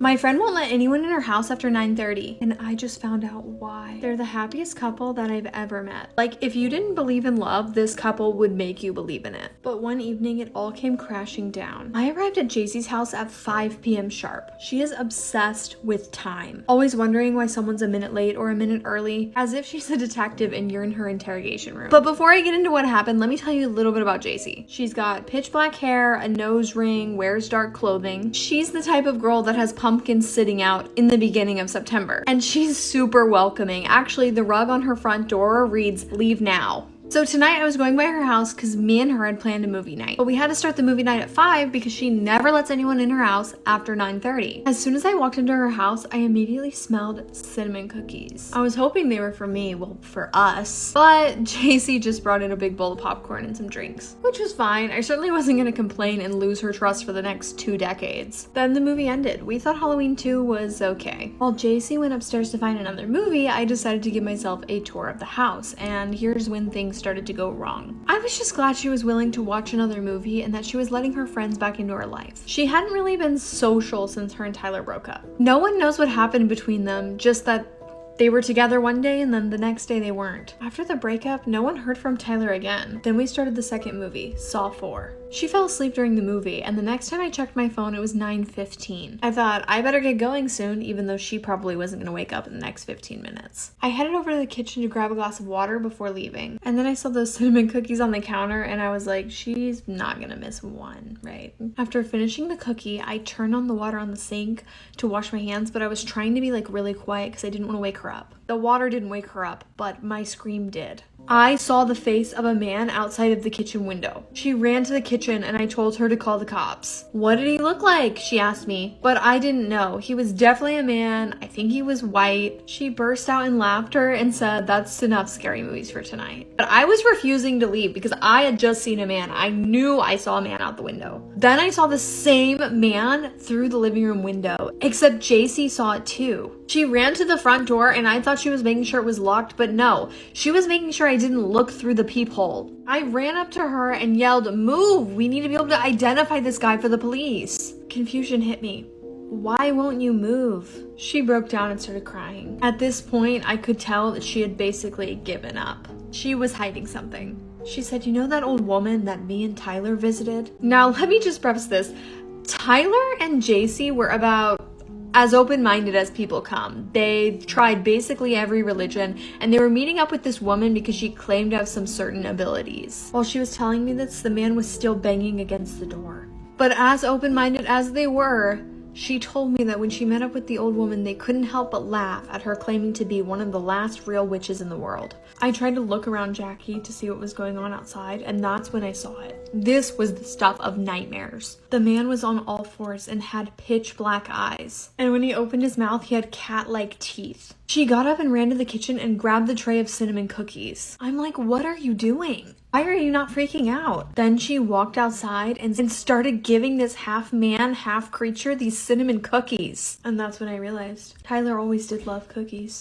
My friend won't let anyone in her house after 9:30, and I just found out why. They're the happiest couple that I've ever met. Like, if you didn't believe in love, this couple would make you believe in it. But one evening, it all came crashing down. I arrived at JC's house at 5 p.m. sharp. She is obsessed with time, always wondering why someone's a minute late or a minute early, as if she's a detective and you're in her interrogation room. But before I get into what happened, let me tell you a little bit about JC. She's got pitch black hair, a nose ring, wears dark clothing. She's the type of girl that has pumpkins sitting out in the beginning of September. And she's super welcoming. Actually, the rug on her front door reads, "Leave now." So tonight I was going by her house because me and her had planned a movie night. But we had to start the movie night at 5 because she never lets anyone in her house after 9:30. As soon as I walked into her house, I immediately smelled cinnamon cookies. I was hoping they were for me, well, for us. But JC just brought in a big bowl of popcorn and some drinks, which was fine. I certainly wasn't going to complain and lose her trust for the next 2 decades. Then the movie ended. We thought Halloween 2 was okay. While JC went upstairs to find another movie, I decided to give myself a tour of the house. And here's when things started to go wrong. I was just glad she was willing to watch another movie and that she was letting her friends back into her life. She hadn't really been social since her and Tyler broke up. No one knows what happened between them, just that they were together one day and then the next day they weren't. After the breakup, no one heard from Tyler again. Then we started the second movie, Saw 4. She fell asleep during the movie, and the next time I checked my phone, it was 9:15. I thought, I better get going soon, even though she probably wasn't gonna wake up in the next 15 minutes. I headed over to the kitchen to grab a glass of water before leaving, and then I saw those cinnamon cookies on the counter, and I was like, she's not gonna miss one, right? After finishing the cookie, I turned on the water on the sink to wash my hands, but I was trying to be like really quiet because I didn't want to wake her up. The water didn't wake her up, but my scream did. I saw the face of a man outside of the kitchen window. She ran to the kitchen and I told her to call the cops. What did he look like? She asked me, but I didn't know. He was definitely a man. I think he was white. She burst out in laughter and said, "That's enough scary movies for tonight." But I was refusing to leave because I had just seen a man. I knew I saw a man out the window. Then I saw the same man through the living room window, except JC saw it too. She ran to the front door and I thought she was making sure it was locked, but no, she was making sure I didn't look through the peephole. I ran up to her and yelled, "Move! We need to be able to identify this guy for the police." Confusion hit me. Why won't you move? She broke down and started crying. At this point, I could tell that she had basically given up. She was hiding something. She said, "You know that old woman that me and Tyler visited?" Now, let me just preface this. Tyler and JC were about as open-minded as people come. They tried basically every religion, and they were meeting up with this woman because she claimed to have some certain abilities. While she was telling me this, the man was still banging against the door. But as open-minded as they were, she told me that when she met up with the old woman, they couldn't help but laugh at her claiming to be one of the last real witches in the world. I tried to look around Jackie to see what was going on outside, and that's when I saw it. This was the stuff of nightmares. The man was on all fours and had pitch black eyes. And when he opened his mouth, he had cat-like teeth. She got up and ran to the kitchen and grabbed the tray of cinnamon cookies. I'm like, what are you doing? Why are you not freaking out? Then she walked outside and started giving this half man, half creature these cinnamon cookies. And that's when I realized Tyler always did love cookies.